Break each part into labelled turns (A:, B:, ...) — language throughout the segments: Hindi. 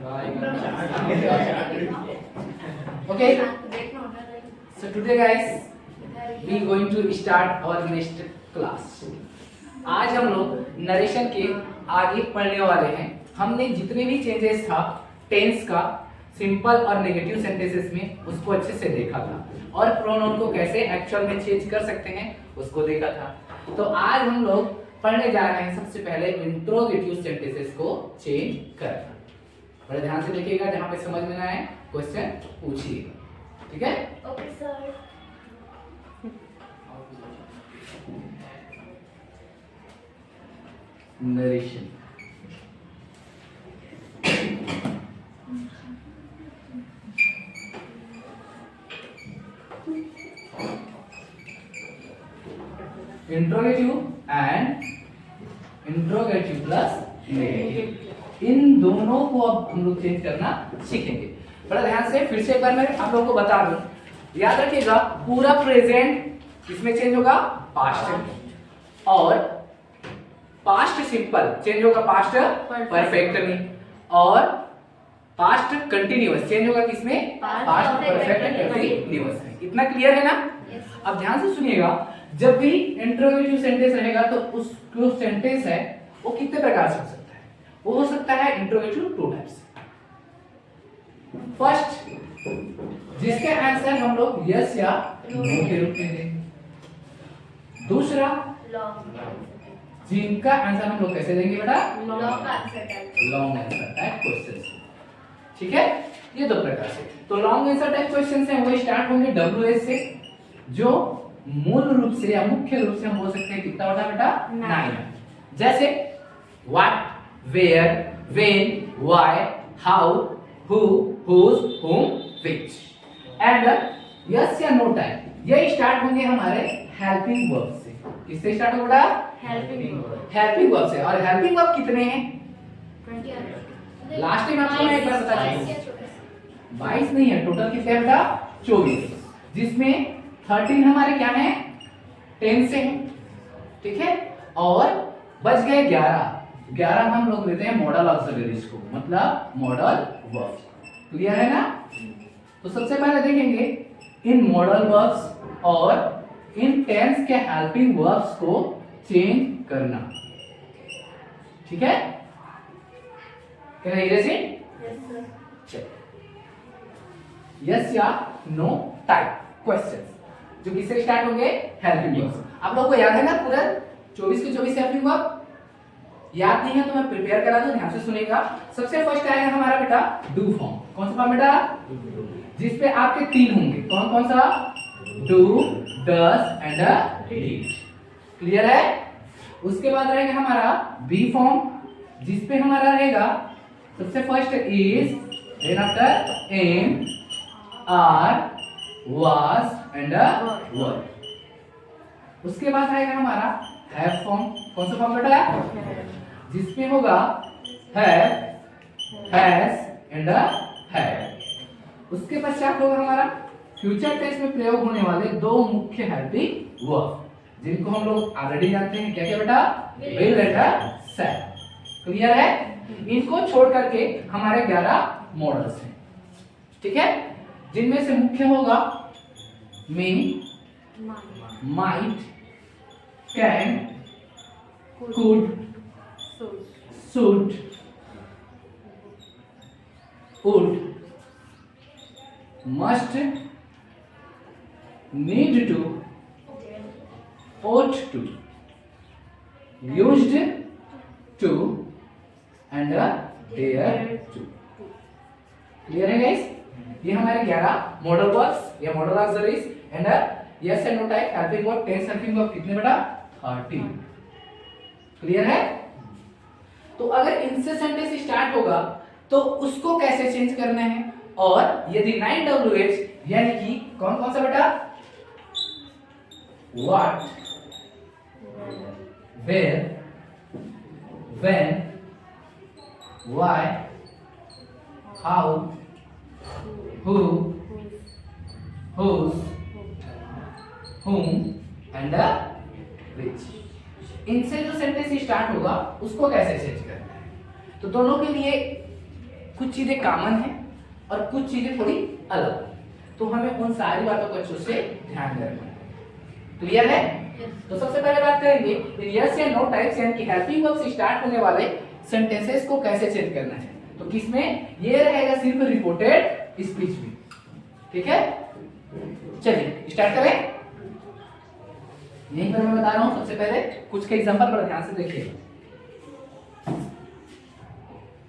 A: Okay, so today guys we going to start our next class. आज हम लोग नरेशन के आगे पढ़ने वाले हैं। हमने जितने भी चेंजेस था टेंस का सिंपल और नेगेटिव सेंटेंसेस में उसको अच्छे से देखा था और प्रोनाउन को कैसे एक्चुअल में चेंज कर सकते हैं उसको देखा था। तो आज हम लोग पढ़ने जा रहे हैं सबसे पहले इंट्रोगेटिव सेंटेंसेस को चेंज करना। बड़े ध्यान से देखिएगा, जहां पे समझ में ना आए क्वेश्चन पूछिएगा, ठीक है?
B: Okay sir.
A: Narration interrogative and interrogative plus negative, इन दोनों को अब हम लोग चेंज करना सीखेंगे। बड़ा ध्यान से फिर से एक बार मैं आप लोगों को बता दूं, याद रखिएगा पूरा प्रेजेंट इसमें चेंज होगा पास्ट और पास्ट सिंपल चेंज होगा पास्ट परफेक्ट में और पास्ट कंटिन्यूअस चेंज होगा किसमें पास्ट परफेक्ट कंटिन्यूअस में। इतना क्लियर है ना? अब ध्यान से सुनिएगा, जब भी इंट्रोगेटिव सेंटेंस रहेगा तो उस जो सेंटेंस है वो कितने प्रकार से हो सकता है? वो हो सकता है इंट्रोगेटिव टू टाइप्स। फर्स्ट, जिसके आंसर हम लोग यस या नो के रूप में देंगे। दूसरा, जिनका आंसर हम लोग कैसे देंगे बेटा? Long answer type questions. ठीक है, ये दो प्रकार से। तो लॉन्ग आंसर टाइप क्वेश्चंस हैं वो स्टार्ट होंगे WH से, जो मूल रूप से या मुख्य रूप से हम बोल सकते हैं कितना बड़ा बेटा? 9। जैसे what, where, when, why, how, who, whose, whom, which. And yes या नो टाइप ये स्टार्ट होंगे हमारे हेल्पिंग वर्ब से। किससे स्टार्ट होगा? हेल्पिंग वर्ब से। और हेल्पिंग वर्ब कितने हैं?
B: 20।
A: लास्ट टाइम आपको मैं एक बार बता दूं, 22 नहीं है, टोटल कितने बेटा? 24, जिसमें 13 हमारे क्या हैं? 10 से हैं, ठीक है? और बच गए 11 हम लोग लेते हैं मॉडल ऑक्सिलरीज को, मतलब मॉडल वर्ब्स। क्लियर है ना? तो सबसे पहले देखेंगे इन मॉडल वर्ब्स और इन टेंस के हेल्पिंग वर्ब्स को चेंज करना, ठीक है? Can I erase it? Yes या नो टाइप क्वेश्चंस जो किससे स्टार्ट होंगे? Helping verbs. आप लोगों को याद है ना पूरा 24 के 24 हेल्पिंग वर्ब? याद नहीं है तो मैं प्रिपेयर करा दूं, ध्यान से सुनेगा। सबसे फर्स्ट आएगा हमारा बेटा डू फॉर्म। कौन सा फॉर्म बेटा? जिसपे आपके 3 होंगे। कौन कौन सा? Do, does and did. Clear है? उसके बाद रहेगा हमारा बी फॉर्म, जिसपे हमारा रहेगा सबसे first is, then after am, are, was and were. उसके बाद आएगा हमारा हैव फॉर्म। कौन सा फॉर्म बेटा? जिसपे होगा हैव, हैज एंड हैड। उसके पश्चात होगा हमारा फ्यूचर टेंस में प्रयोग होने वाले 2 मुख्य हेल्पिंग वर्ब, जिनको हम लोग ऑलरेडी जानते हैं। क्या क्या बेटा? Will and shall. क्लियर है? इनको छोड़ करके हमारे 11 मॉडल्स हैं, ठीक है? जिनमें से मुख्य होगा may, might, can, could, should, would, must, need to, ought to, used to and dare to। Clear है गाइस? ये हमारे 11 मॉडल वर्ब्स या modal auxiliaries and yes and no type helping verb. Tense helping verb कितने बेटा? 30। क्लियर है? तो अगर इनसे सेंटेंस स्टार्ट होगा तो उसको कैसे चेंज करना है, और यदि 9WH यानी कि कौन कौन सा बेटा? What, where, when, why, how, who, whose, whom and which। इनसे जो सेंटेंस स्टार्ट होगा उसको कैसे चेंज करना है? तो दोनों के लिए कुछ चीजें कॉमन है और कुछ चीजें थोड़ी अलग है, तो हमें उन सारी बातों को अच्छे से ध्यान में रखना है। क्लियर है? तो सबसे पहले बात करेंगे यस या नो टाइप्स यानी कि हेल्पिंग वर्ब से स्टार्ट होने वाले सेंटेंसेस को कैसे चेंज करना है। तो किसमें ये रहेगा सिर्फ रिपोर्टेड स्पीच में। ठीक है, चलिए स्टार्ट करें। यहीं पर मैं बता रहा हूं, सबसे पहले कुछ के एग्जांपल पर ध्यान से देखिए।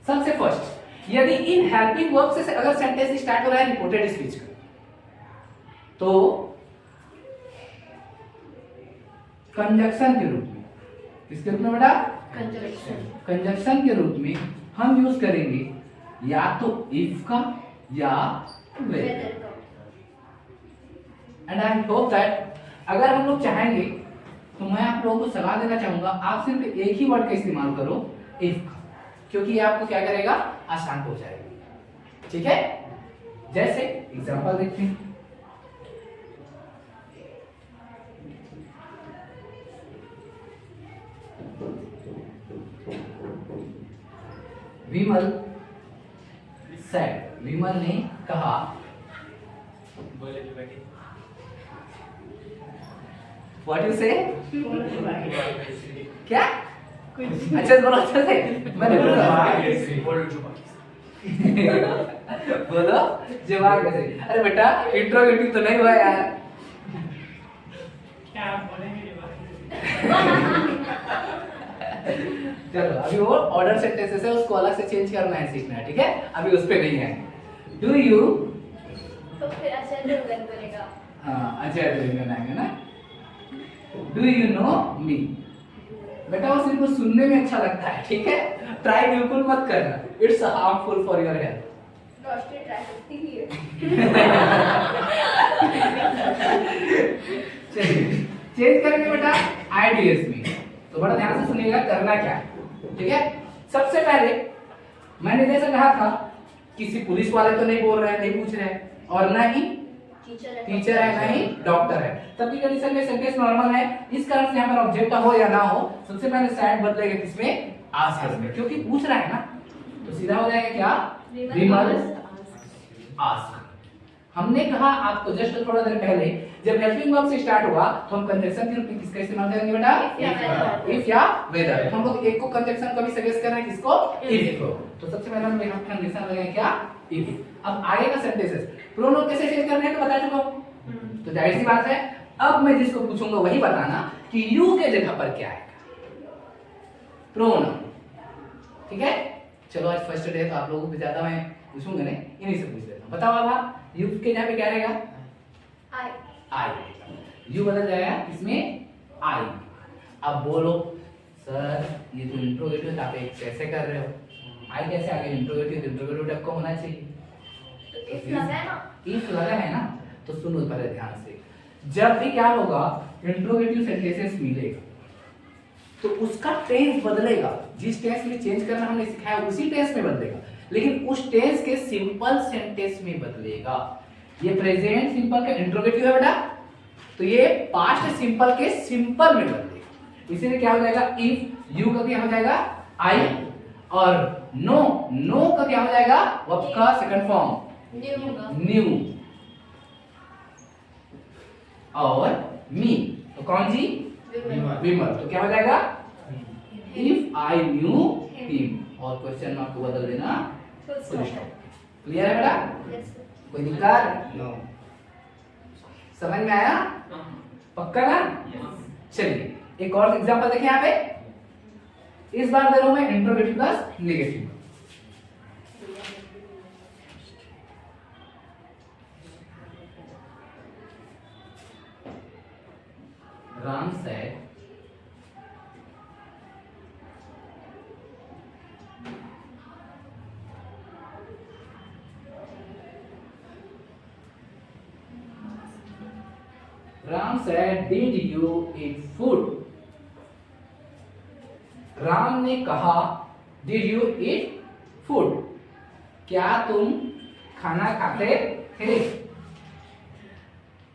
A: सबसे फर्स्ट, यदि इन हेल्पिंग वर्ब से अगर सेंटेंस स्टार्ट हो रहा है रिपोर्टेड स्पीच का, तो कंजक्शन के रूप में, किसके रूप में बेटा? कंजक्शन के रूप में हम यूज करेंगे या तो इफ का या whether. And I hope that अगर हम लोग चाहेंगे तो मैं आप लोगों को सलाह देना चाहूंगा, आप सिर्फ एक ही वर्ड का इस्तेमाल करो, इफ का, क्योंकि ये आपको क्या करेगा, आसान हो जाएगा। ठीक है, जैसे एग्जांपल देखते हैं। विमल सेड, विमल ने कहा, व्हाट यू से, क्या? अच्छा बोलो, अच्छा से मैंने बोलो जवाब कैसे? अरे बेटा इंट्रोगेटिव तो नहीं हुआ यार।
C: क्या बोलेंगे?
A: चलो अभी वो ऑर्डर सेंटेंसेस है, उसको अलग से चेंज करना है, सीखना है। ठीक है, अभी उस पे नहीं है। डू यू,
B: तो फिर आचार्य गन बनेगा।
A: हाँ आचार्य बनाएंगे ना। डू यू नो मी, बेटा वो सिर्फ सुनने में अच्छा लगता है। ठीक है, ट्राई बिल्कुल मत करना, it's harmful for your health.
B: Roshni try करती ही है।
A: चलिए चेंज करेंगे बेटा आईडीएस में, तो बड़ा ध्यान से सुनिएगा करना क्या है। ठीक है, सबसे पहले मैंने जैसा कहा था, किसी पुलिस वाले तो नहीं बोल रहे हैं, नहीं पूछ रहे हैं, और ना ही टीचर है, ना ही डॉक्टर है। तब की कंडीशन में सेंटेंस नॉर्मल है, इस कारण से यहाँ पर ऑब्जेक्ट हो या ना हो, सबसे पहले साइड बदलेगा किसमें, आस्क में, क्योंकि पूछ रहा है ना, तो सीधा हो जाएगा क्या, विमल आस्क। हमने कहा आपको जस्ट थोड़ा देर पहले, जब हेल्पिंग वर्ब से स्टार्ट होगा तो हम कंजक्शन के रूप में किसका इस्तेमाल करेंगे बेटा, इफ या वेदर। हम लोग एक को कंजक्शन कभी सजेस्ट कर रहे हैं, किसको, इफ को। तो सबसे पहले हम यहाँ कंडीशन लगाएंगे क्या, इफ। अब आगे का सेंटेंसेस प्रोनाउन कैसे चेंज करने हैं तो बता चुका हूं, तो जाहिर सी बात है अब मैं जिसको पूछूंगा वही बताना कि यू के जगह पर क्या आएगा, प्रोनाउन। ठीक है, चलो आज फर्स्ट डे तो आप लोगों को ज्यादा मैं पूछूंगा नहीं, इन्हीं से पूछ लेता हूं। बताओ अब यू के जगह पे क्या रहेगा,
B: आई।
A: आई, यू बदल जाएगा इसमें आई। अब बोलो सर ये तो इंट्रोगेटिव आप एक कैसे कर रहे हो, आई कैसे आ गया, इंट्रोगेटिव टाइप का होना चाहिए।
B: तो इफ लगा है ना,
A: इफ लगा है ना, तो सुनो पहले ध्यान से, जब भी क्या होगा इंट्रोगेटिव सेंटेंसेस मिलेगा तो उसका टेंस बदलेगा, जिस टेंस में चेंज करना हमने सिखाया उसी टेंस में बदलेगा, लेकिन उस टेंस के सिंपल सेंटेंस में बदलेगा। ये प्रेजेंट सिंपल का इंट्रोगेटिव है बेटा, तो ये पास्ट सिंपल के सिंपल में बदलेगा। इसीलिए क्या हो जाएगा, इफ, यू का क्या हो जाएगा आई, और नो, नो का क्या हो जाएगा, वर्ब का सेकंड फॉर्म
B: न्यू होगा,
A: न्यू, और मी तो कौन जी, विमल, तो क्या हो जाएगा, इफ आई न्यू हिम, और क्वेश्चन मार्क को बदल देना फुल स्टॉप। क्लियर है बेटा,
B: यस
A: कोई दिक्कत,
C: नो,
A: समझ में आया, पक्का ना। चलिए एक और एग्जांपल देखें यहाँ पे, इस बार दे रहा हूं मैं interrogative plus negative. Ram said Ram said, did you eat food? Ram ने कहा, did you eat food? क्या तुम खाना खाते थे?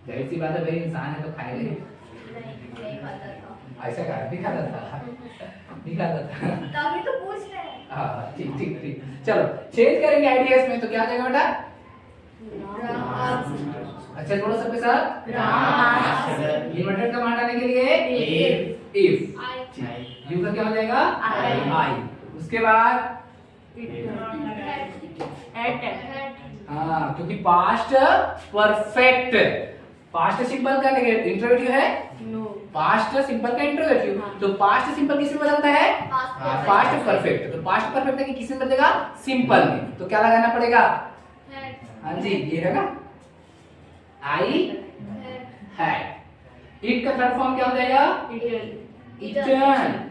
A: जाहिर सी बात है भाई, इंसान है तो खाएगा।
B: नहीं खाता था,
A: ऐसा कहा, नहीं खाता था, नहीं खाता था।
B: तभी तो पूछ रहे हैं।
A: हाँ ठीक ठीक ठीक। चलो चेंज करेंगे आईडीएस में, तो क्या आ जाएगा बेटा? अच्छा जोड़ो सबके साथ। इन्वर्टेड कमांड आने के लिए इफ। यू का क्या हो जाएगा? आई। उसके बाद हाँ, क्योंकि पास्ट परफेक्ट, पास्ट सिंपल का इंट्रोगेटिव है, पास्ट सिंपल का इंट्रोगेटिव, तो पास्ट सिंपल किस में बदलता है? Past perfect. तो पास्ट परफेक्ट है कि किस में बदलेगा? सिंपल में। तो क्या लगाना पड़ेगा? हाँ जी, ये है ना, आई हैड। इट का थर्ड फॉर्म क्या हो जाएगा? इटन।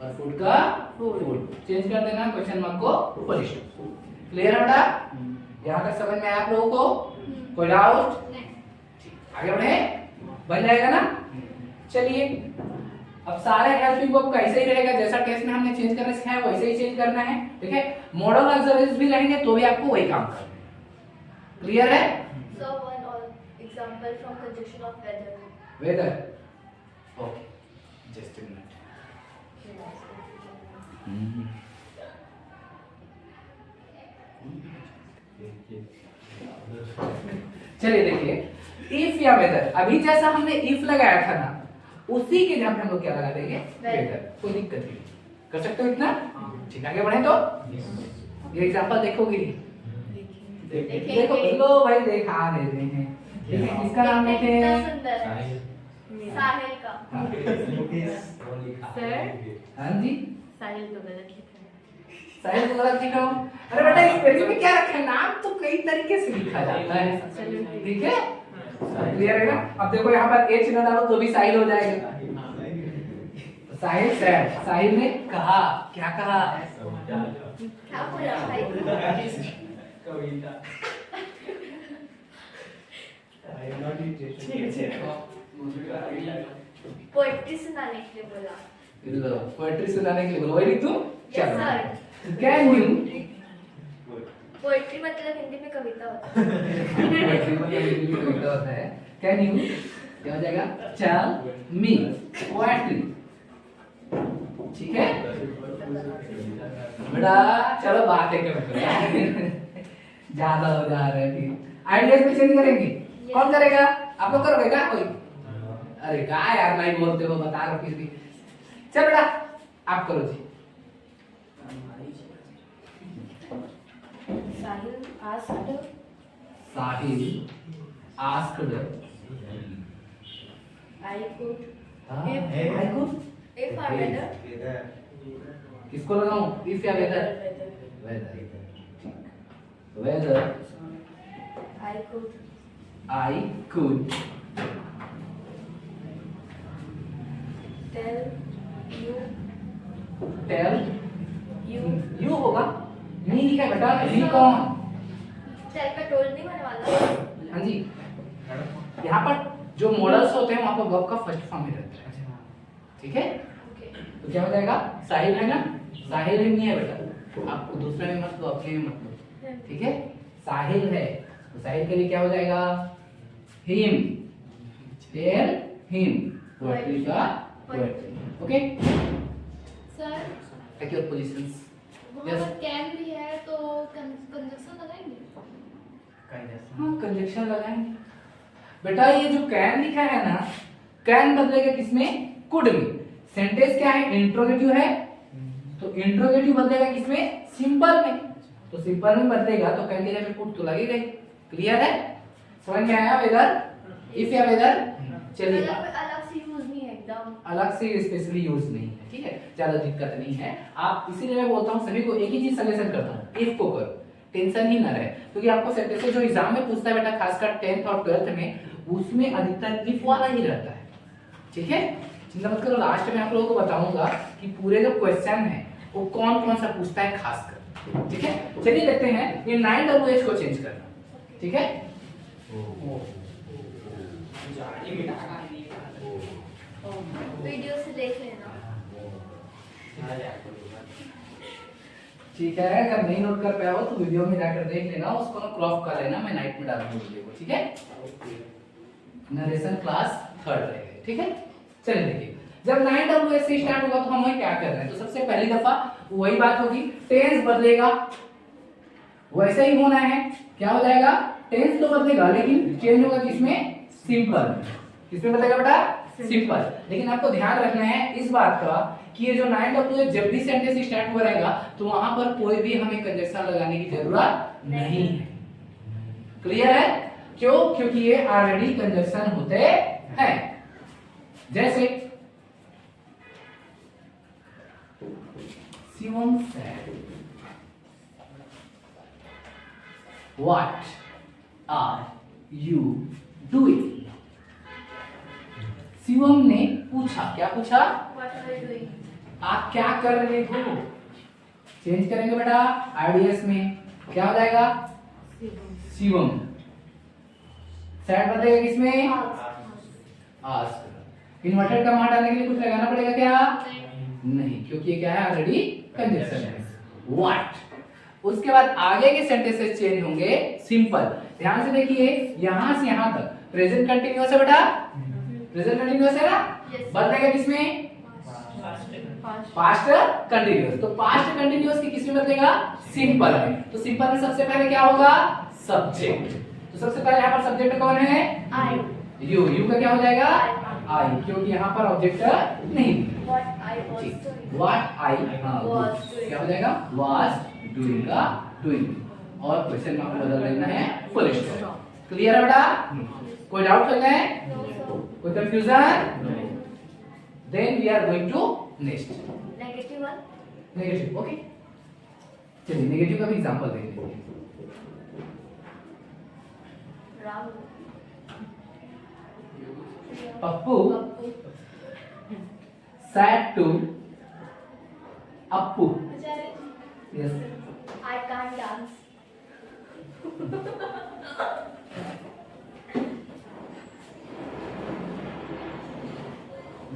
A: और फूड का फूड। चेंज कर देना क्वेश्चन मार्क को फुल स्टॉप। क्लियर है बेटा? यहाँ तक समझ में आया आप लोगों को? कोई डाउट? आगे बढ़े, बन जाएगा ना? चलिए अब सारे हेल्पिंग वर्ब कैसे ही रहेगा, जैसा टेस्ट में हमने चेंज करना सिखाया वैसे ही चेंज करना है। ठीक है, मॉडल ऑक्सिलरीज भी रहेंगे तो भी आपको वही काम करना है। क्लियर है?
B: So one or example from conjunction of weather.
A: Whether. Okay, just a minute. चलिए देखिए, इफ या वेदर, अभी जैसा हमने इफ लगाया था ना, उसी के जगह पे हम लोग क्या लगा देंगे? वेदर। कोई दिक्कत नहीं, कर सकते हो इतना? ठीक, आगे बढ़े तो ये एग्जांपल देखोगे? देखो लो भाई, देखा देते हैं। ठीक है, किसका नाम लेते
B: कितना
A: हैं?
B: सुंदर है। साहिल का।
C: सर
A: हाँ जी,
C: साहिल तो गलत लिखा है।
A: साहिल को गलत लिखा हो? अरे बेटा स्पेलिंग में क्या रखा है? नाम तो कई तरीके से लिखा जाता है। ठीक है, क्लियर है ना? अब देखो यहाँ पर एच न डालो तो भी साहिल हो जाएगा। साहिल सैड, साहिल ने कहा, क्या कहा?
B: क्या बोला भाई? पोएट्री सुनाने के लिए बोला।
A: लो, पोएट्री सुनाने के लिए बोलो, वही लिख दूं?
B: Yes, sir.
A: Can you?
B: Poetry मतलब हिंदी में कविता होता है।
A: पोएट्री मतलब हिंदी में कविता होता है। कैन यू क्या हो जाएगा? Tell me poetry. ठीक है बेटा, चलो बात है क्या ज्यादा हो जा रहा है। ठीक, आइडियाज में चेंज करेंगे। कौन करेगा? आप लोग करोगे क्या? कोई? अरे क्या यार नहीं बोलते हो, बता रहा फिर भी। चल बेटा आप करो जी।
C: Sahil asked
A: Sahil asked
C: I could
A: I could.
B: If or whether.
A: किसको लगाऊं? इफ या whether? Whether. Whether
C: I could
A: I could
C: tell you
A: tell
C: you
A: you होगा, नहीं लिखा है बेटा। यू कौन?
B: टेल का टोल नहीं होने वाला।
A: हाँ जी, यहाँ पर जो मॉडल्स होते हैं वहाँ पर वर्ब का फर्स्ट फॉर्म ही रहता है। ठीक है,
B: Okay.
A: तो क्या हो जाएगा? साहिल है ना, साहिल नहीं है बेटा, आपको दूसरे में मत लो, अपने में मत लो। ठीक है, साहिल है तो साहिल के लिए क्या हो जाएगा? हिम। टेल हिम पोएट्री का poetry. Okay,
D: sir
A: take your positions.
D: वहाँ पर कैन भी है तो कंजक्शन लगाएंगे।
A: हाँ कंजक्शन लगाएंगे बेटा। ये जो कैन लिखा है ना, कैन बदलेगा किसमें? कुड में। सेंटेंस क्या है? इंट्रोगेटिव है, तो इंट्रोगेटिव बदलेगा किसमें? सिंपल में। तो सिंपल में बदलेगा तो कैन के जगह कुड तो लगेगा ही। क्लियर है? समझ में आया? वेदर इफ या वेदर। चलिए
B: मतलब कोई अलग से यूज नहीं है एकदम।
A: अलग से स्पेशली यूज नहीं है। ठीक है, ज्यादा दिक्कत नहीं है। आप इसीलिए मैं बोलता हूँ सभी को एक ही चीज सजेशन करता हूँ, इफ को करो, टेंशन ही ना रहे। क्योंकि आपको सेंटेंस जो एग्जाम में पूछता है बेटा, खासकर 10th और 12th में, उसमें अधिकतर इफ वाला ही रहता है। ठीक है, चिंता मत करो, लास्ट में आप लोगों को बताऊंगा कि पूरे जो क्वेश्चन है वो कौन कौन सा पूछता है खासकर। ठीक है, चलिए देखते हैं ये 9WH को चेंज करना। ठीक है,
B: वीडियो से देख लेना।
A: ठीक है, अगर नहीं नोट कर पाया हो तो वीडियो में जाकर देख लेना, उसको ना क्रॉप कर लेना, मैं नाइट में डाल दूंगा वीडियो को। ठीक है, नरेशन क्लास 3rd रहेगा। ठीक है, चलिए देखिए, जब 9WH से स्टार्ट होगा तो हमें क्या करना है? तो सबसे पहली दफा वही बात होगी, टेंस बदलेगा, वैसे ही होना है, क्या हो जाएगा, टेंस तो बदलेगा लेकिन चेंज होगा किसमें, सिंपल। किसमें बदलेगा बेटा, सिंपल। लेकिन आपको ध्यान रखना है इस बात का कि ये जो 9W जब भी सेंटेंस स्टार्ट हो रहेगा तो वहां पर कोई भी हमें कंजक्शन लगाने की जरूरत नहीं है। क्लियर है? क्यों? क्योंकि ये ऑलरेडी कंजक्शन होते हैं। जैसे Shivam said, What are you doing? Shivam ने पूछा, क्या पूछा,
B: What are you doing?
A: आप क्या कर रहे हो। चेंज करेंगे बेटा आईडीएस में, क्या हो जाएगा, शिवम। सेट बदलेगा किसमें, आस्क। इन्वर्टेड का मान डालने के लिए कुछ लगाना पड़ेगा क्या, नहीं, क्योंकि ये क्या है, ऑलरेडी कंजक्शन है। व्हाट। उसके बाद आगे के सेंटेंसेस चेंज होंगे सिंपल। ध्यान से देखिए, यहां से यहां तक प्रेजेंट कंटीन्यूअस है बेटा, प्रेजेंट कंटीन्यूअस है ना,
B: Yes.
A: बदलेगा किसमें, पास्ट कंटीन्यूअस। तो पास्ट कंटीन्यूअस की किसमें बदलेगा, सिंपल में। तो सिंपल में सबसे पहले क्या होगा, सब्जेक्ट। तो सबसे पहले यहाँ पर सब्जेक्ट कौन है,
B: I.
A: यू। यू का क्या हो जाएगा, आई, क्योंकि यहाँ पर ऑब्जेक्ट नहीं।
B: What I was doing.
A: What I
B: Was doing.
A: क्या हो जाएगा, वाज डूइंग का डूइंग। और क्वेश्चन में आपको बदल देना है फुल स्टॉप। क्लियर है बेटा, कोई डाउट लग है,
B: No, sir.
A: कोई confusion, then we are going to next
B: Negative one.
A: Negative. Okay, चलिए नेगेटिव का भी एग्जांपल देख लेते हैं।
B: Rahul.
A: Pappu
B: Pappu.
A: said to Appu, yes,
B: I can't dance.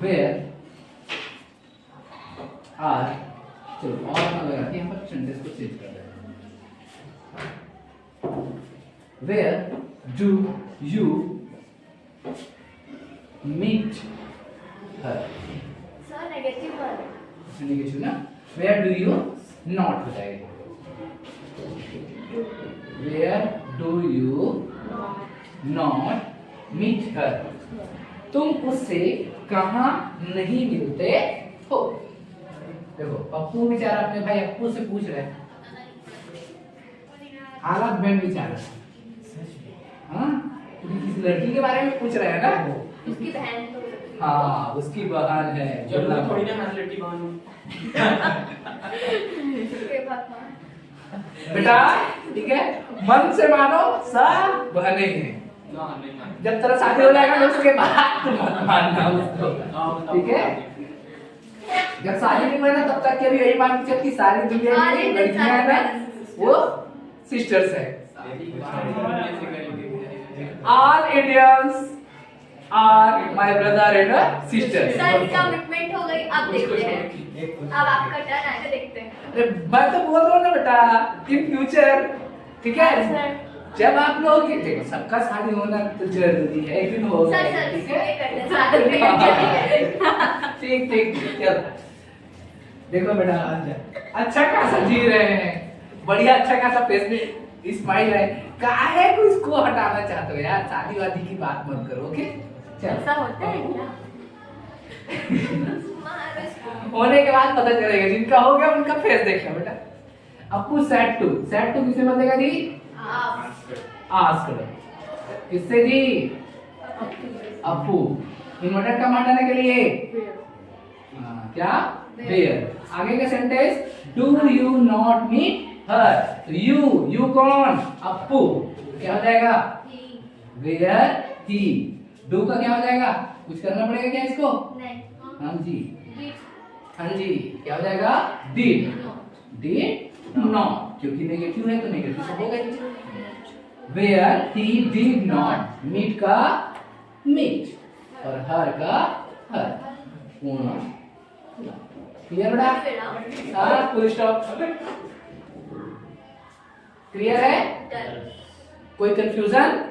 A: where are, चलो और ना लगा के यहाँ पर सेंटेंस को चेंज कर देते हैं। where do you meet her,
B: Sir, negative one.
A: Negative ना, where do you not हो जाएगा, where do you not meet her, तुम उससे कहाँ नहीं मिलते हो। देखो पप्पू बेचारा अपने भाई अप्पू से पूछ रहे हैं, हालत बैंड बेचारा, हाँ, किसी लड़की के बारे में पूछ रहे हैं ना,
B: उसकी बहन तो
A: हाँ उसकी बहन है,
E: चलो थोड़ी ना मैं लड़की बहन हूँ।
B: उसके भगवान।
A: बेटा ठीक है, मन से मानो सब बहने हैं,
E: ना नहीं मान।
A: जब तेरा शादी हो जाएगा तो उसके बाद तुम मत मानना उसको, ठीक है। जब शादी नहीं हुआ ना तब तक के भी यही मान के चल कि सारी दुनिया
B: सारी
A: में लड़कियां हैं ना वो सिस्टर्स है। All Indians are my brother and sisters.
B: Sir commitment हो गई, अब देखते हैं, अब आपका टर्न आएगा, देखते हैं।
A: अरे मैं तो बोल रहा हूँ ना बेटा, इन फ्यूचर, ठीक है,
B: सर
A: जब आप लोग ये देखो सबका शादी होना तो जरूरी है, एक दिन होगा,
B: सर सर
A: ठीक
B: ये
A: है,
B: करते हैं साथ में।
A: ठीक ठीक चलो। देखो बेटा अच्छा खासा जी रहे हैं, बढ़िया अच्छा खासा फेस में स्माइल है, काहे को इसको हटाना चाहते हो यार, शादी वादी की बात मत करो, ओके चलो।
B: ऐसा होता है क्या?
A: होने के बाद पता चलेगा, जिनका हो गया उनका फेस देखना बेटा। अप्पू सैड टू किससे बदलेगा जी, आस्क्ड, किससे जी, अप्पू। इन्वर्टेड का मान डालने के लिए क्या, वेयर। आगे का sentence do you not meet her, तो यू कौन, अप्पू, क्या हो जाएगा, वेयर ही। डू का क्या हो जाएगा, कुछ करना पड़ेगा क्या इसको,
B: नहीं।
A: हाँ जी, हाँ जी, क्या हो जाएगा, डिड नॉट, क्योंकि नेगेटिव है तो नेगेटिव तो होगा ही। Where he did not, meet का मीट और हर का हर, पूर्ण। क्लियर बेटा, हाँ फुल स्टॉप, क्लियर है, कोई कंफ्यूजन।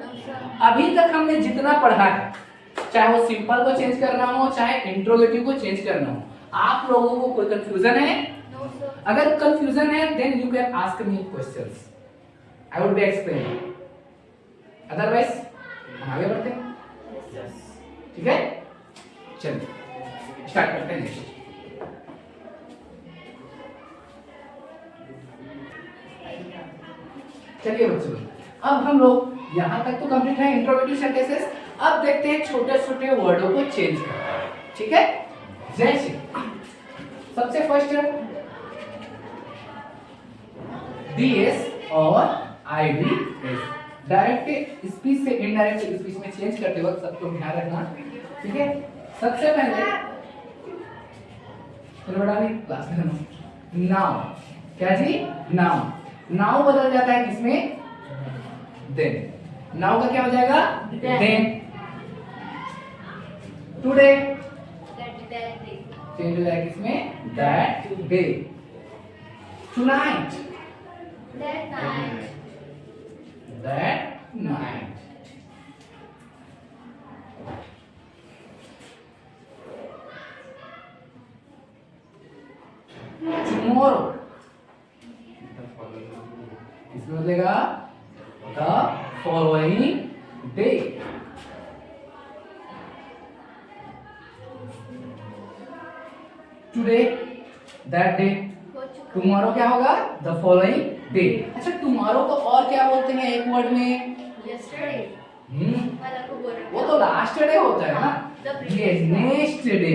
A: अभी तक हमने जितना पढ़ा है, चाहे वो सिंपल को चेंज करना हो चाहे इंट्रोगेटिव को चेंज करना हो, आप लोगों को कोई कंफ्यूजन है,
B: नो सर।
A: अगर कंफ्यूजन है then you can ask me questions, I would be explain, otherwise हम आगे बढ़ते हैं, ठीक है? चलिए स्टार्ट करते हैं नेक्स्ट। चलिए बच्चों, अब हम लोग यहाँ तक तो कंप्लीट है इंट्रोगेटिव सेंटेंसेस। अब देखते हैं छोटे छोटे वर्डों को चेंज करना, ठीक है? जैसे सबसे फर्स्ट डीएस और आईडीएस, डायरेक्ट स्पीच से इनडायरेक्ट स्पीच में चेंज करते वक्त सबको ध्यान रखना, ठीक है? सबसे पहले चलो बड़ा भी क्लास में नाउ, क्या जी? नाउ, नाउ बदल जाता है किसमें? देन। नाउ का क्या हो जाएगा? देन। टुडे चेंज हो जाएगा किसमें? That day. Tonight that night. Tomorrow इसमें बदलेगा the following day. Today that day. Tomorrow क्या होगा? The following day. अच्छा, टुमारो को और क्या बोलते हैं एक वर्ड में? वो तो लास्ट डे होता है ना, ये नेक्स्ट डे।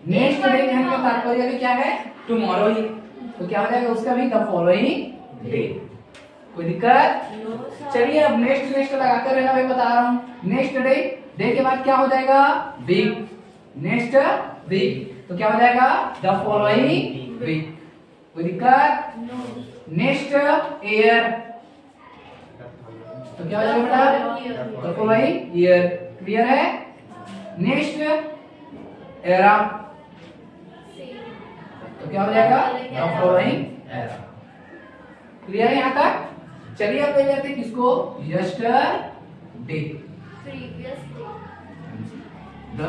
A: नेक्स्ट डे कहने का तात्पर्य भी क्या है? टुमारो ही। तो क्या हो जाएगा उसका भी? The following day. कोई दिक्कत? चलिए अब नेक्स्ट लगाते रहना, मैं बता रहा हूँ। नेक्स्ट डे, डे के बाद क्या हो जाएगा? वीक। नेक्स्ट वीक तो क्या हो जाएगा? The following week. कोई दिक्कत? नेक्स्ट ईयर तो क्या हो जाएगा बेटा? The following year. क्लियर है? नेक्स्ट एरा तो क्या हो जाएगा? The following era. क्लियर है यहाँ तक? चलिए अब ले जाते हैं किसको? Yesterday. The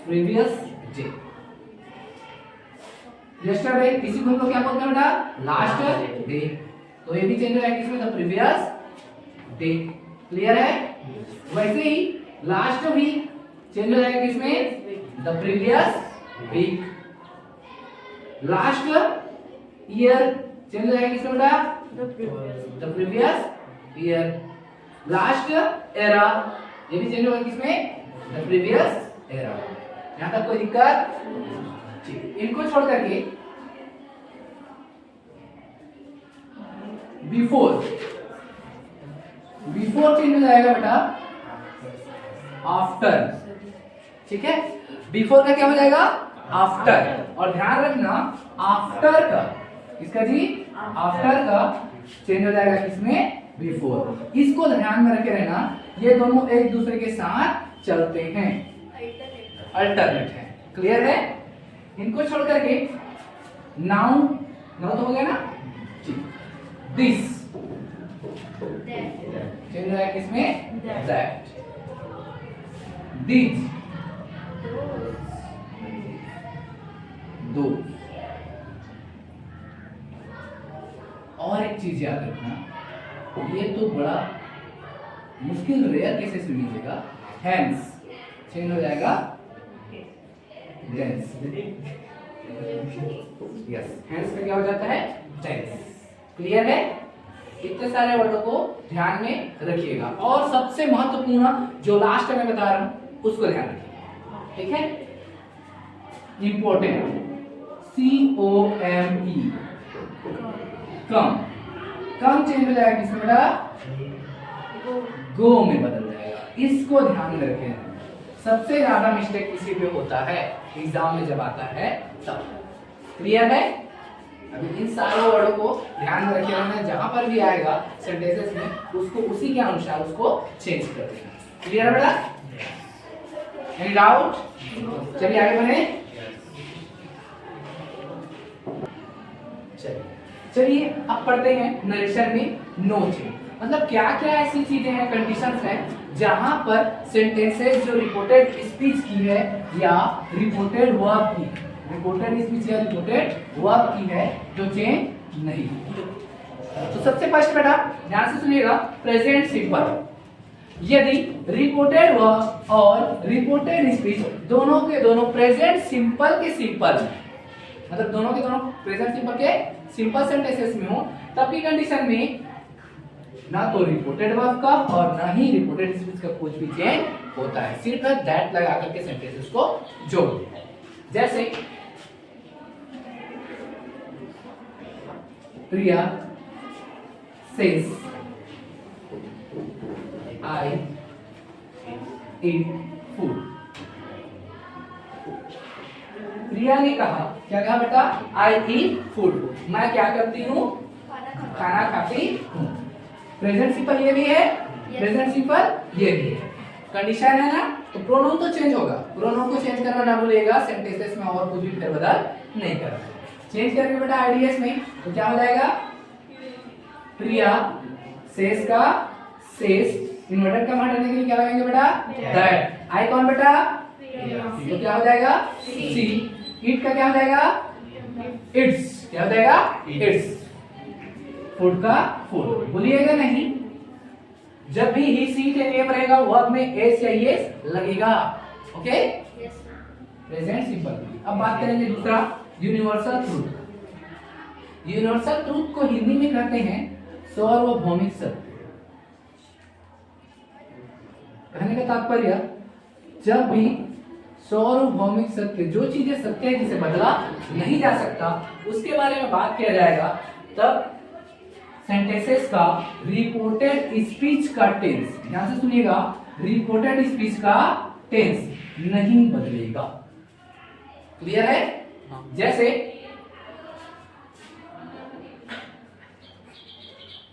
A: previous day. Yesterday किसी को हम लोग क्या बोलते हैं बेटा? Last day. तो ये भी चेंज हो जाएगा किसमें? The previous day. क्लियर है? वैसे ही लास्ट वीक चेंज हो जाएगा किसमें? The previous week. Last year change हो जाएगा किसमें बेटा? The previous year. Last era ये भी चेंज होगा किसमें? The previous era. यहाँ तक कोई दिक्कत? ठीक, इनको छोड़ करके बिफोर, बिफोर चेंज हो जाएगा बेटा आफ्टर। ठीक है? बिफोर का क्या हो जाएगा? आफ्टर। और ध्यान रखना आफ्टर का, इसका जी आफ्टर का चेंज हो जाएगा किसमें? बिफोर। इसको ध्यान में रखे रहना, ये दोनों एक दूसरे के साथ चलते हैं, अल्टरनेट है। क्लियर है? इनको छोड़ करके नाउन, नाउन तो हो गया ना? ठीक। दिस चेंज हो जाएगा किसमें? दैट। दीज दो। और एक चीज याद रखना, ये तो बड़ा मुश्किल रेयर केसेस में मिलेगा। हैंड्स चेंज हो जाएगा जेंस। यस, हैंड्स में क्या हो जाता है? जेंस। क्लियर है? इतने सारे वर्डों को ध्यान में रखिएगा। और सबसे महत्वपूर्ण जो लास्ट में बता रहा हूं उसको ध्यान रखिएगा। ठीक है? इंपॉर्टेंट COME, कम। कम चेंज हो जाएगा किसमें बेटा? गो में बदल जाएगा। इसको ध्यान में रखें। सबसे ज्यादा मिस्टेक इसी पे होता है एग्जाम में जब आता है तब। क्लियर है? अभी इन सारे वर्डों को ध्यान में रखे रहना, जहां पर भी आएगा सेंटेंसेस में उसको उसी के अनुसार उसको चेंज कर देना। क्लियर है बेटा? Any doubt? चलिए आगे बढ़े। चलिए अब पढ़ते हैं नरेशन में नो चेंज। मतलब क्या क्या ऐसी चीजें हैं, कंडीशंस हैं जहां पर सेंटेंसेस जो रिपोर्टेड स्पीच की है या रिपोर्टेड वर्ब की रिपोर्टेड स्पीच या रिपोर्टेड वर्ब की है जो चेंज नहीं। तो सबसे फर्स्ट बेटा ध्यान से सुनिएगा, प्रेजेंट सिंपल। यदि रिपोर्टेड वर्ब और रिपोर्टेड स्पीच दोनों के दोनों प्रेजेंट सिंपल के सिंपल, मतलब दोनों के दोनों प्रेजेंट सिंपल के सिंपल सेंटेंसेस में हो, तब की कंडीशन में ना तो रिपोर्टेड वर्ब का और ना ही रिपोर्टेड स्पीच का कुछ भी चेंज होता है, सिर्फ दैट लगा करके सेंटेंसेस को जोड़ देते हैं। जैसे प्रिया says I eat food। प्रिया ने कहा, क्या कहा बेटा? I eat food, मैं क्या करती हूँ? खाना खाती हूँ। प्रेजेंट सिंपल ये भी है, प्रेजेंट सिंपल ये भी है। कंडीशन है ना, तो प्रोनाउन तो चेंज होगा, प्रोनाउन को चेंज करना ना भूलिएगा, सेंटेंसेस में और कुछ भी फेरबदल नहीं करना। चेंज करेंगे बेटा आईडीएस में, तो क्या हो जाएगा? प्रिया सेस का सेस इन्वर्टेड कॉमा हटाने के लिए क्या लगाएंगे बेटा? दैट। आई कौन बेटा? तो क्या हो जाएगा? सी। इट का क्या हो जाएगा? इट्स। क्या हो जाएगा? इट्स। फूड का फूड, भूलिएगा नहीं, जब भी ही सी के नेम रहेगा वर्ब में एस या एस लगेगा। Okay, present simple. अब बात करेंगे दूसरा, यूनिवर्सल ट्रूथ। यूनिवर्सल ट्रूथ को हिंदी में कहते हैं सार्वभौमिक सत्य। कहने का तात्पर्य, जब भी सार्वभौमिक सत्य, जो चीजें सत्य है जिसे बदला नहीं जा सकता, उसके बारे में बात किया जाएगा, तब सेंटेंसेस का रिपोर्टेड स्पीच का टेंस, ध्यान से सुनिएगा, रिपोर्टेड स्पीच का टेंस नहीं बदलेगा। क्लियर है? जैसे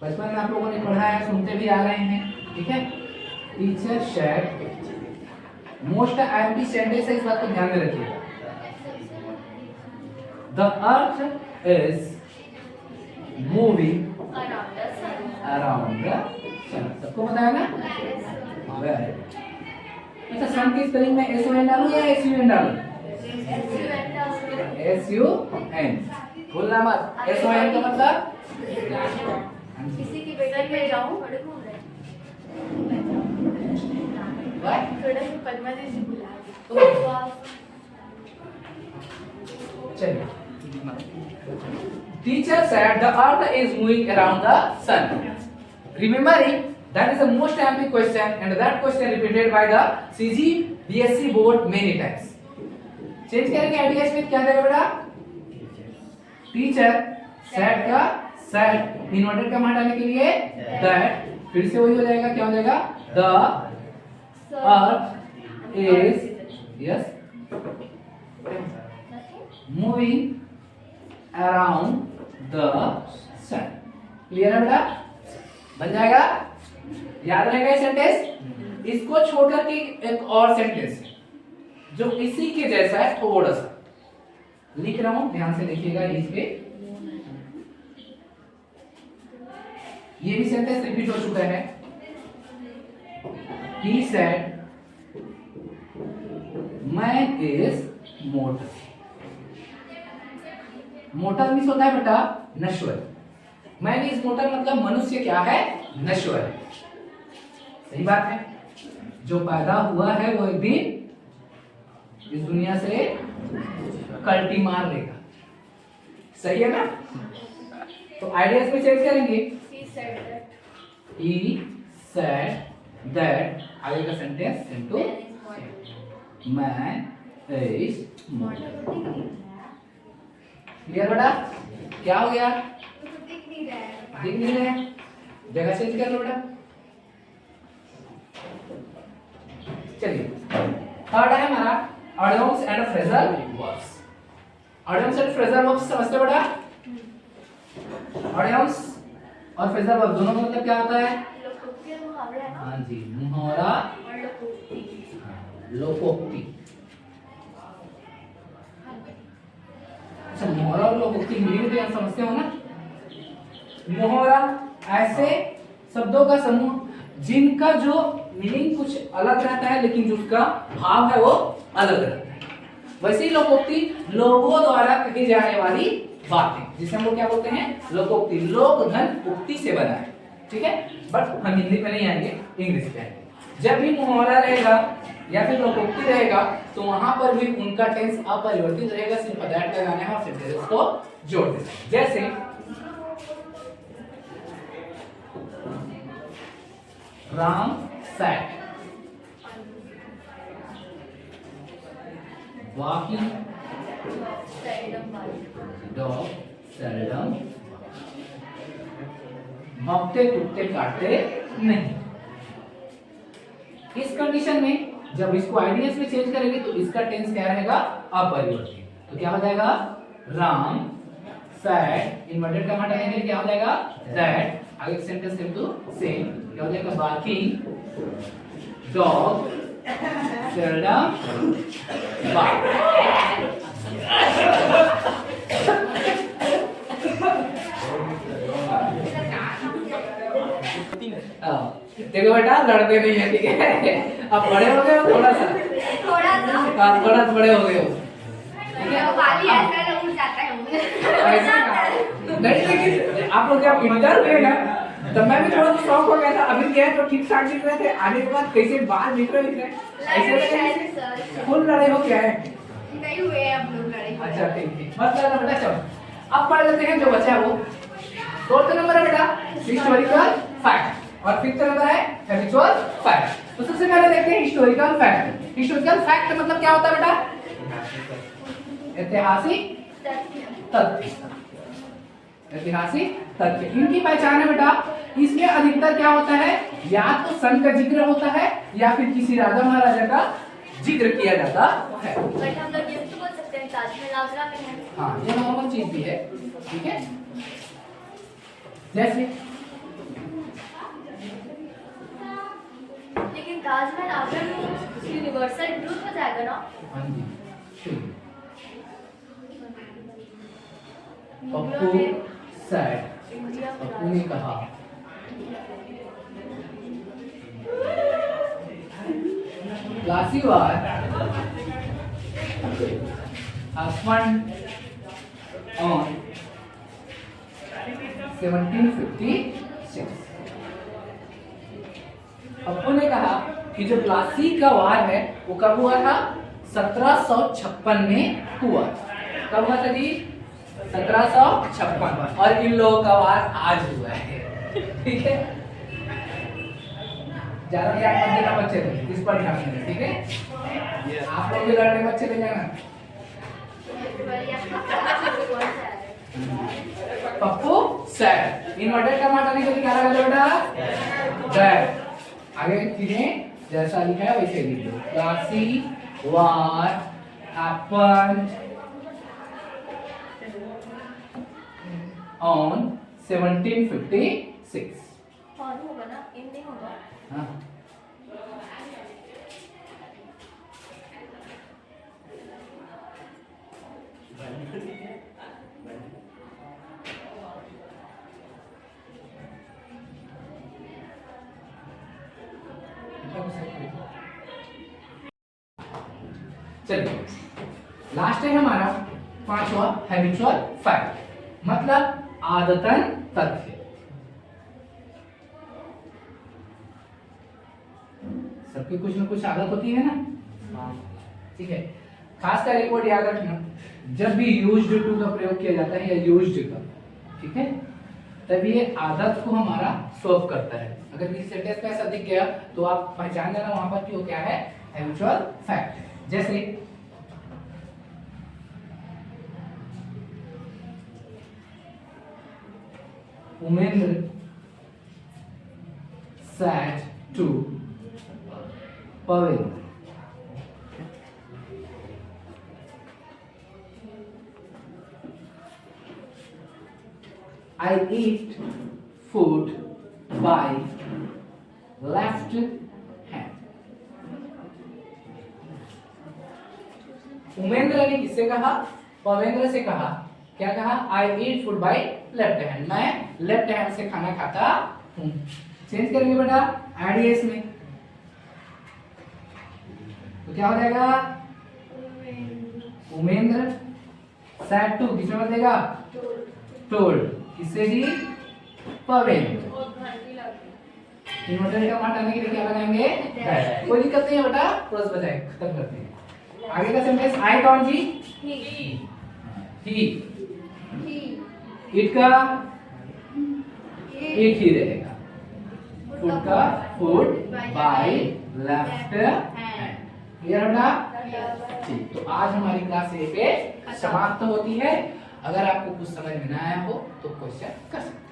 A: बचपन में आप लोगों ने पढ़ा है, सुनते भी आ रहे हैं, ठीक है? Teacher said most IMP sentence है, इस बात को ध्यान में रखिएगा। The earth is moving around the sun. सबको पता है ना? अच्छा, सन की स्पेलिंग में एस ओ एन डालूं या एस यू एन डालूं? एस यू एन, भूलना मत। एस ओ एन का मतलब
B: किसी की बेगर में जाऊं, थोड़ा सा पद्मा जी बुला
A: चलिए। Teacher said the earth is moving around the sun. Remembering that is the most amping question, and that question repeated by the CGBSE board many times. Change करेंगे आईडीएस में, क्या देगा बेटा? टीचर सेड का सेड इन्वर्टेड का हटाने के लिए दैट, फिर से वही हो जाएगा, क्या हो जाएगा? The earth is yes moving around the sun. Clear है बेटा? बन जाएगा, याद रहेगा ये सेंटेंस। इसको छोड़कर के एक और सेंटेंस जो इसी के जैसा है, थोड़ा सा लिख रहा हूं, ध्यान से देखिएगा। इस पे ये भी सेंटेंस रिपीट हो चुका है। He said man is mortal। Motor means होता है बेटा नश्वर। मैन इज मोटर मतलब मनुष्य क्या है? नश्वर है। सही बात है, जो पैदा हुआ है वो एक दिन इस दुनिया से कल्टी मार लेगा। सही है ना? तो आइडियाज में चेंज करेंगे। He said that, आगे का sentence into man is motor. Clear बेटा? क्या हो गया?
B: दिख नहीं रहा है।
A: दिख नहीं रहा है, जगह चेंज कर लो बेटा। चलिए, थर्ड है हमारा audience and phrasal verbs. Audience and phrasal verbs समझते बेटा? ऑडियंस और फ्रेजल वर्ब दोनों का मतलब क्या होता है?
B: लोकोक्ति और मुहावरा है ना?
A: हाँ जी, मुहावरा
B: और लोकोक्ति।
A: लोकोक्ति। अच्छा, मुहावरा और लोकोक्ति हिंदी में तो यहाँ समझते हो ना? मुहावरा ऐसे शब्दों का समूह जिनका जो मीनिंग कुछ अलग रहता है, लेकिन जो उसका भाव है वो अलग रहता है। वैसे ही लोकोक्ति लोगों द्वारा कही जाने वाली बातें, जिसे हम लोग क्या बोलते हैं, लोकोक्ति। लोक धन उक्ति से बना है, ठीक है। बट हम हिंदी में नहीं आएंगे, इंग्लिश में आएंगे। जब भी मुहावरा रहेगा या फिर लोकोक्ति रहेगा तो वहां पर भी उनका टेंस अपरिवर्तित रहेगा, सिर्फ दैट लगाना है और सेंटेंस को जोड़ देना है। जैसे Ram sat walking, dog seldom, भौंकते कुत्ते काटते नहीं। इस कंडीशन में जब इसको आइडियस में चेंज करेंगे तो इसका टेंस क्या रहेगा, अपरिवर्तित। तो क्या हो जाएगा, राम सैट, इन्वर्टेड कॉमा डालेंगे क्या हो जाएगा, दैट। आगे सेंटेंस सेम टू सेम, क्या हो जाएगा, बार्किंग डॉग सेल्डम बार्क। देखो बेटा लड़ते नहीं है, ठीक है। अब बड़े हो गए हो थोड़ा सा, थोड़ा बड़े हो गए हो, ठीक है।
B: वाली ऐसा ना उड़ जाता है
A: ऐसा नहीं, लेकिन आप लोग जब इंटर हुए ना तब मैं भी थोड़ा सा शौक हो गया था। अभी क्या है तो ठीक ठाक दिख रहे थे, आने के बाद कैसे बाल दिख रहे ऐसे लगे फुल लड़े हो क्या है,
B: नहीं हुए हम लोग लड़े।
A: अच्छा ठीक ठीक, मत लड़ना बेटा। चलो अब पढ़ लेते हैं जो बचा है वो। फोर्थ नंबर है बेटा हिस्टोरिकल फैक्ट और फिफ्थ नंबर है हैबिचुअल फैक्ट। तो सबसे पहले देखते हैं हिस्टोरिकल फैक्ट। हिस्टोरिकल फैक्ट का मतलब क्या होता है बेटा, ऐतिहासिक तथ्य। ऐतिहासिक तथ्य इनकी पहचान है बेटा। इसमें अधिकतर क्या होता है, या तो सन का जिक्र होता है या फिर किसी राजा महाराजा का जिक्र किया जाता है।
B: बट हम लोग ये तो बोल सकते हैं ताजमहल आगरा में है।
A: हाँ ये नॉर्मल चीज भी है, ठीक है। जैसे
B: लेकिन ताजमहल आगरा में यूनिवर्सल ट्रूथ हो जाएगा ना।
A: हाँ जी ठीक।
B: मुगलों
A: पप्पू
B: ने
A: सैड,
B: इंडिया को
A: पप्पू ने कहा, Lasiwar husband on 1756। पप्पू ने कहा कि जो प्लासी का वार है वो कब हुआ था, 1756 में हुआ। कब हुआ था जी, 1756। और इन लोगों का वार आज हुआ है, ठीक है। ज्यादा ध्यान मत देना बच्चे, इस पर ध्यान देना, ठीक है। आप लोग भी लड़ने में अच्छे ले जाना। पप्पू सैड, इन्वर्टेड कॉमा डालने के लिए क्या लगा बेटा, दैट। आगे चीजें जैसा लिखा है वैसे लिख दो। प्लासी वार हैपेंड ऑन 1756।
B: और होगा ना, इन नहीं होगा।
A: हाँ चलिए लास्ट है हमारा पांचवा हैबिचुअल फैक्ट, मतलब आदतन तथ्य। सबकी कुछ न कुछ आदत होती है ना, ठीक है। खासकर एक वर्ड याद रखना, जब भी यूज्ड टू का प्रयोग किया जाता है या यूज्ड का, ठीक है, तब ये आदत को हमारा सर्व करता है। अगर किसी सेंटेंस में ऐसा दिख गया तो आप पहचान लेना वहां पर कि वो क्या है, हैबिचुअल फैक्ट है। जैसे Umendra sat to Pavendra। I eat food by left hand। Umendra ने किससे कहा, पवेंद्र से कहा। क्या कहा, I eat food by left hand, मैं लेफ्ट हैंड से खाना खाता हूं। चेंज करेंगे बेटा आईडीएस में, तो क्या हो जाएगा, उमेंद्र सैड टू किसमें बदलेगा टोल्ड किससे जी पवेंद्र इन्वर्टेड का मान डालने के लिए क्या लगाएंगे that। कोई दिक्कत नहीं है बेटा क्रॉस बजाए खत्म करते हैं आगे का सेंटेंस आई कौन जी ही इट का एक ही रहेगा फूड का food by left hand clear है बेटा ठीक तो आज हमारी क्लास यहीं पे समाप्त होती है अगर आपको कुछ समझ में ना आया हो तो क्वेश्चन कर सकते हैं।